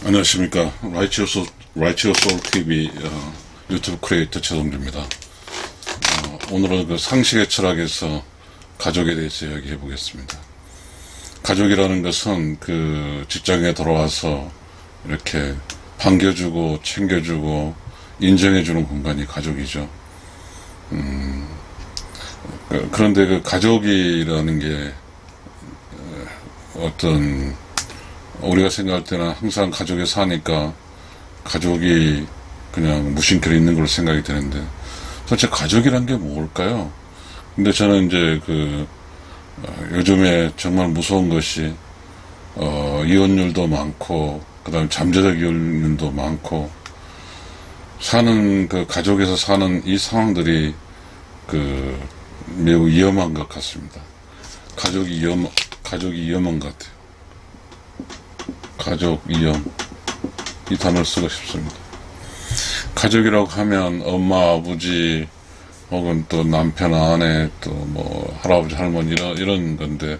안녕하십니까. 라이치오 소울 TV 유튜브 크리에이터 최동주입니다. 오늘은 그 상식의 철학에서 가족에 대해서 이야기해 보겠습니다. 가족이라는 것은 그 직장에 돌아와서 이렇게 반겨주고 챙겨주고 인정해주는 공간이 가족이죠. 그런데 그 가족이라는 게 어떤 우리가 생각할 때는 항상 가족에 사니까 가족이 그냥 무심결에 있는 걸로 생각이 되는데 도대체 가족이란 게 뭘까요? 근데 저는 이제 요즘에 정말 무서운 것이 이혼율도 많고 그다음에 잠재적 이혼율도 많고 가족에서 사는 이 상황들이 매우 위험한 것 같습니다. 가족이 위험한 것 같아요. 가족 위험, 이 단어를 쓰고 싶습니다. 가족이라고 하면 엄마, 아버지, 혹은 또 남편, 아내, 또 할아버지, 할머니 이런 건데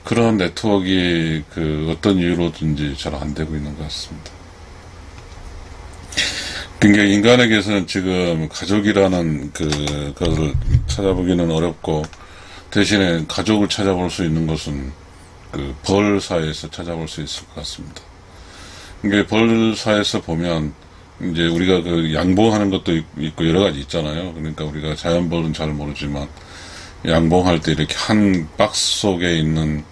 그런 네트워크가 어떤 이유로든지 잘 안 되고 있는 것 같습니다. 그러니까 인간에게서는 지금 가족이라는 그것을 찾아보기는 어렵고 대신에 가족을 찾아볼 수 있는 것은 벌사에서 찾아볼 수 있을 것 같습니다. 이게 벌사에서 보면 이제 우리가 양봉하는 것도 있고 여러 가지 있잖아요. 그러니까 우리가 자연벌은 잘 모르지만 양봉할 때 이렇게 한 박스 속에 있는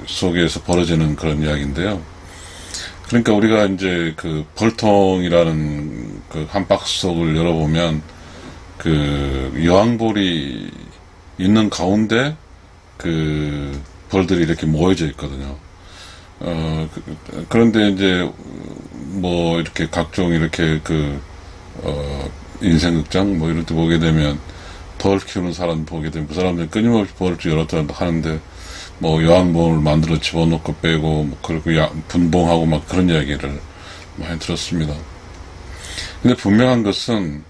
속에서 벌어지는 그런 이야기인데요. 그러니까 우리가 이제 벌통이라는 한 박스 속을 열어보면 여왕벌이 있는 가운데 벌들이 이렇게 모여져 있거든요. 그런데 이제 이렇게 각종 이렇게 인생극장 이럴 때 보게 되면 벌 키우는 사람 보게 되면 그 사람들이 끊임없이 벌을 열었다 하는데 여왕벌을 만들어 집어넣고 빼고 그리고 분봉하고 그런 이야기를 많이 들었습니다. 근데 분명한 것은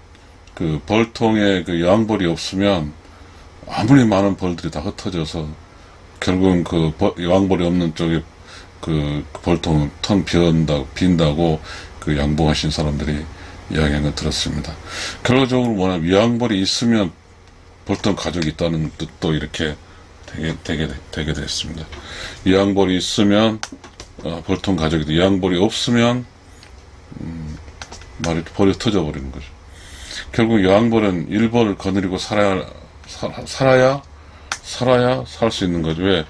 벌통에 여왕벌이 없으면 아무리 많은 벌들이 다 흩어져서 결국은 여왕벌이 없는 쪽에 벌통은 텅 빈다고 양봉하신 사람들이 이야기한 걸 들었습니다. 결과적으로 뭐냐면 여왕벌이 있으면 벌통 가족이 있다는 뜻도 이렇게 되게 됐습니다. 여왕벌이 있으면 벌통 가족이다. 여왕벌이 없으면 벌이 터져 버리는 거죠. 결국 여왕벌은 일벌을 거느리고 살아야 살 수 있는 거죠. 왜?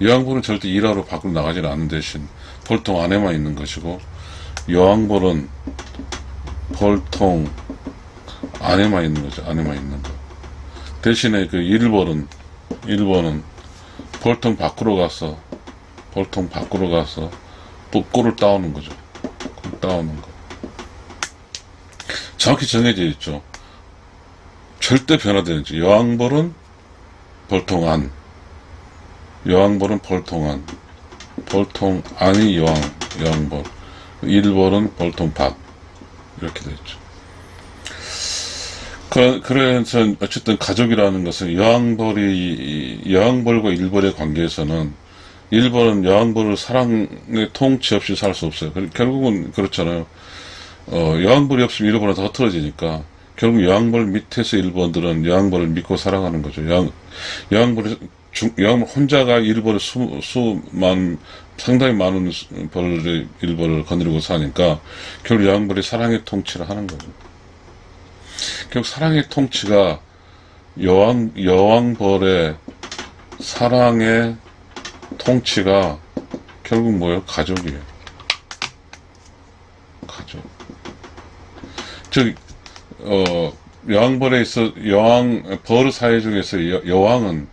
여왕벌은 절대 일하러 밖으로 나가지는 않는 대신 벌통 안에만 있는 것이고 여왕벌은 벌통 안에만 있는 거죠. 안에만 있는 거. 대신에 일벌은 벌통 밖으로 가서 또 꼴을 따오는 거죠. 꼴 따오는 거. 정확히 정해져 있죠. 절대 변화되는지. 여왕벌은 벌통 안, 여왕벌은 벌통 안, 벌통 안이 여왕벌, 일벌은 벌통 밖, 이렇게 되죠. 그래서 어쨌든 가족이라는 것은 여왕벌과 일벌의 관계에서는 일벌은 여왕벌을 사랑의 통치 없이 살 수 없어요. 결국은 그렇잖아요. 여왕벌이 없으면 일벌은 다 흩어지니까 결국 여왕벌 밑에서 일벌들은 여왕벌을 믿고 살아가는 거죠. 여왕벌 혼자가 일벌을 상당히 많은 일벌을 거느리고 사니까 결국 여왕벌이 사랑의 통치를 하는 거죠. 결국 사랑의 통치가 여왕벌의 사랑의 통치가 결국 뭐예요? 가족이에요. 가족. 여왕벌에 있어, 벌 사회 중에서 여왕은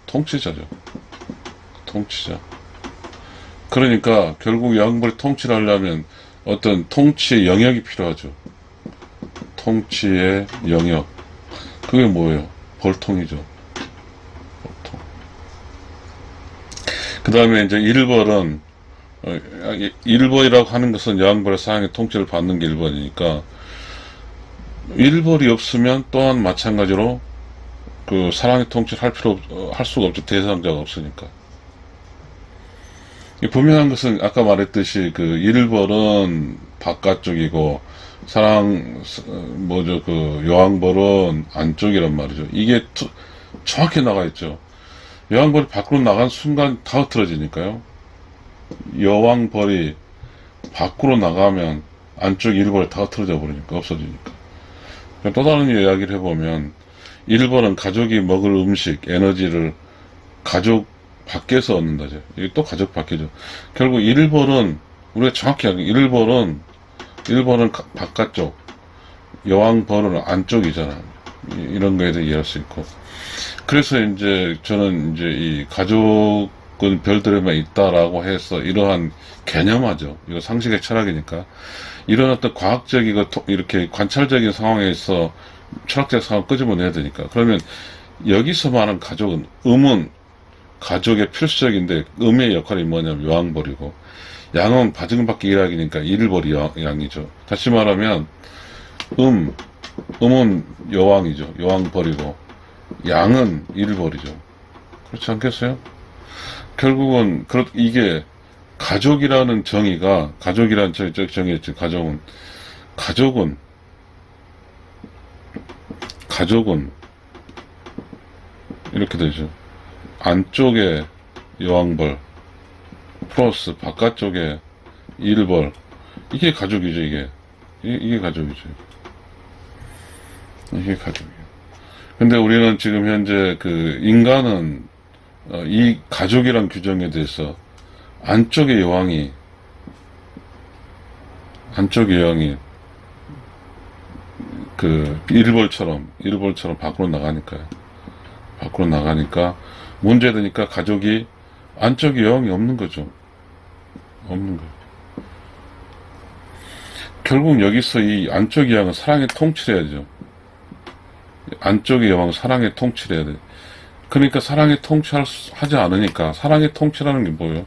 통치자죠. 통치자. 그러니까 결국 여왕벌이 통치를 하려면 어떤 통치의 영역이 필요하죠. 통치의 영역. 그게 뭐예요? 벌통이죠. 벌통. 그 다음에 이제 일벌이라고 하는 것은 여왕벌의 사랑의 통치를 받는 게 일벌이니까 일벌이 없으면 또한 마찬가지로 사랑의 통치를 할 수가 없죠. 대상자가 없으니까. 이 분명한 것은 아까 말했듯이 그 1벌은 바깥쪽이고 뭐죠, 그 여왕벌은 안쪽이란 말이죠. 이게 정확히 나가 있죠. 여왕벌이 밖으로 나간 순간 다 흐트러지니까요. 여왕벌이 밖으로 나가면 안쪽 1벌 다 흐트러져 버리니까, 없어지니까. 또 다른 이야기를 해보면 1벌은 가족이 먹을 음식, 에너지를 가족 밖에서 얻는다죠. 이게 또 가족 밖이죠. 결국 1벌은 우리가 정확히 하면 1벌은 바깥쪽, 여왕벌은 안쪽이잖아. 이런 거에 대해 이해할 수 있고. 그래서 이제 저는 이제 이 가족은 별들에만 있다라고 해서 이러한 개념하죠. 이거 상식의 철학이니까. 이런 어떤 과학적이고 이렇게 관찰적인 상황에서 철학적 상황을 끄집어내야 되니까. 그러면 여기서 말하는 가족은 가족의 필수적인데 음의 역할이 뭐냐면 여왕벌이고, 양은 바지근밖에 일학이니까 1벌이 양이죠. 다시 말하면 음은 여왕이죠. 여왕벌이고 양은 1벌이죠. 그렇지 않겠어요? 결국은 이게 가족이라는 정의가, 가족이라는 정의였죠. 가족은 이렇게 되죠. 안쪽에 여왕벌 플러스 바깥쪽에 1벌, 이게 가족이죠. 이게 가족이죠. 이게 가족이에요. 근데 우리는 지금 현재 인간은 이 가족이란 규정에 대해서 안쪽의 여왕이 일벌처럼 밖으로 나가니까 문제되니까 가족이 안쪽의 여왕이 없는 거죠. 결국 여기서 이 안쪽의 여왕은 사랑에 통치해야죠. 안쪽의 여왕은 사랑에 통치해야 돼. 그러니까 사랑에 통치하지 않으니까, 사랑에 통치라는 게 뭐예요?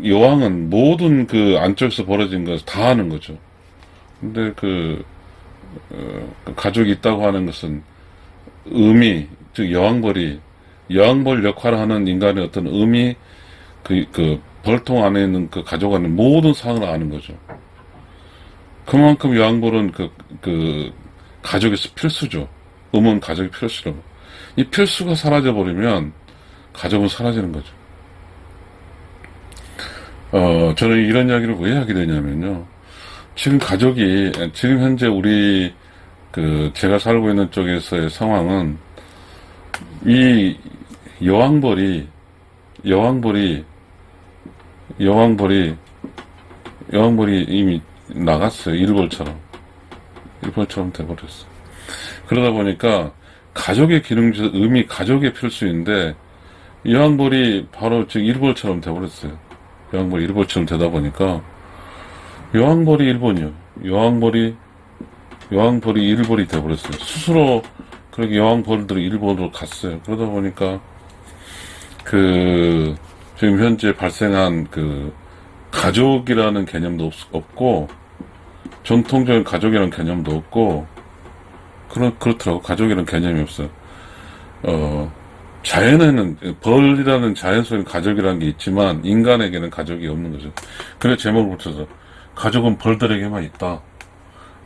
여왕은 모든 안쪽에서 벌어진 것을 다 하는 거죠. 근데 가족이 있다고 하는 것은 즉 여왕벌 역할을 하는 인간의 어떤 벌통 안에 있는 가족 안에 모든 상황을 아는 거죠. 그만큼 여왕벌은 가족에서 필수죠. 가족이 필수라고. 이 필수가 사라져버리면 가족은 사라지는 거죠. 저는 이런 이야기를 왜 하게 되냐면요. 지금 현재 제가 살고 있는 쪽에서의 상황은, 이 여왕벌이 이미 나갔어요. 일벌처럼 돼버렸어. 그러다 보니까 가족의 기능 중에서 가족의 필수인데, 여왕벌이 바로 지금 일벌처럼 돼버렸어요. 여왕벌이 일벌처럼 되다 보니까 여왕벌이 일본이요. 여왕벌이 일벌이 돼버렸어요. 스스로 그렇게 여왕벌들이 일본으로 갔어요. 그러다 보니까 지금 현재 발생한 가족이라는 개념도 없고, 전통적인 가족이라는 개념도 없고, 그렇더라고. 가족이라는 개념이 없어요. 자연에는, 벌이라는 자연 속에는 가족이라는 게 있지만, 인간에게는 가족이 없는 거죠. 그래서 제목을 붙여서, 가족은 벌들에게만 있다.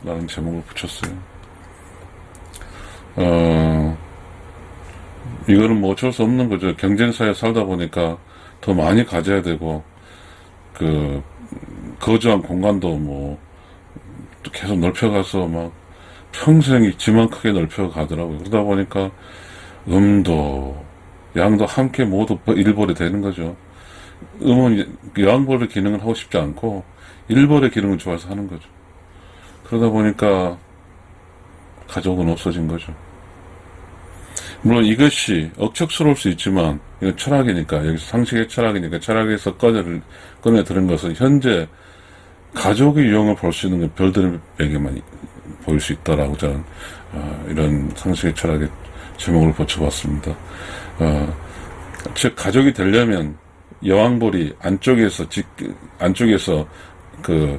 라는 제목을 붙였어요. 이거는 뭐 어쩔 수 없는 거죠. 경쟁사에 살다 보니까 더 많이 가져야 되고, 거주한 공간도 뭐, 계속 넓혀가서 막, 평생 지만 크게 넓혀가더라고요. 그러다 보니까, 양도 함께 모두 일벌이 되는 거죠. 여왕벌의 기능을 하고 싶지 않고, 일벌의 기능을 좋아해서 하는 거죠. 그러다 보니까, 가족은 없어진 거죠. 물론 이것이 억척스러울 수 있지만, 이건 철학이니까, 여기서 상식의 철학이니까, 철학에서 꺼내 들은 것은 현재 가족의 유형을 볼 수 있는 건 별들에게만 보일 수 있다라고 저는, 이런 상식의 철학의 제목을 붙여봤습니다. 즉, 가족이 되려면 여왕벌이 안쪽에서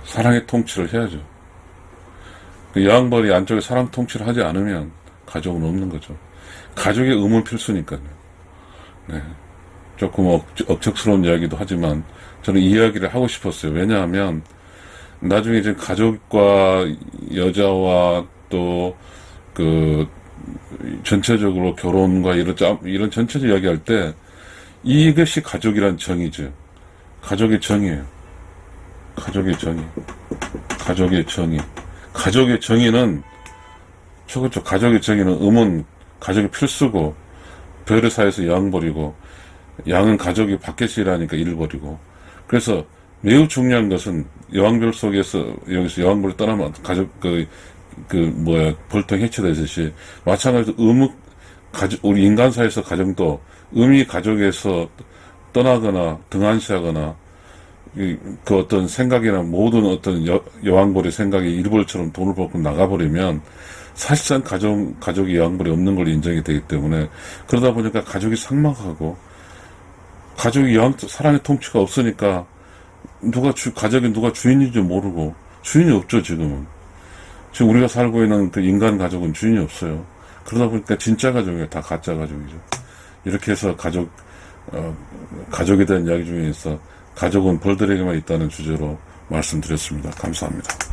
사랑의 통치를 해야죠. 여왕벌이 안쪽에 사랑 통치를 하지 않으면 가족은 없는 거죠. 가족의 필수니까요. 네. 조금 억척스러운 이야기도 하지만 저는 이 이야기를 하고 싶었어요. 왜냐하면 나중에 이제 가족과 여자와 또 그 전체적으로 결혼과 이런 전체적 이야기할 때 이것이 가족이란 정의죠. 가족의 정의예요. 가족의 정의. 가족의 정의. 가족의 정의는 초고초 가족의 정의는 음은 가족이 필수고 별의 사이에서 여왕 버리고 양은 가족이 밖에서 일하니까 일 버리고 그래서 매우 중요한 것은 여왕별 속에서 여기서 여왕벌을 떠나면 가족 벌통 해체되듯이 마찬가지로 우리 인간 사이에서 가정도 음이 가족에서 떠나거나 등한시하거나 그 어떤 생각이나 모든 어떤 여왕벌의 생각이 일벌처럼 돈을 벌고 나가버리면 사실상 가족이 여왕벌이 없는 걸로 인정이 되기 때문에 그러다 보니까 가족이 삭막하고 가족이 사랑의 통치가 없으니까 가족이 누가 주인인지 모르고 주인이 없죠, 지금은. 지금 우리가 살고 있는 그 인간 가족은 주인이 없어요. 그러다 보니까 진짜 가족이에요. 다 가짜 가족이죠. 이렇게 해서 가족에 대한 이야기 중에 있어 가족은 벌들에게만 있다는 주제로 말씀드렸습니다. 감사합니다.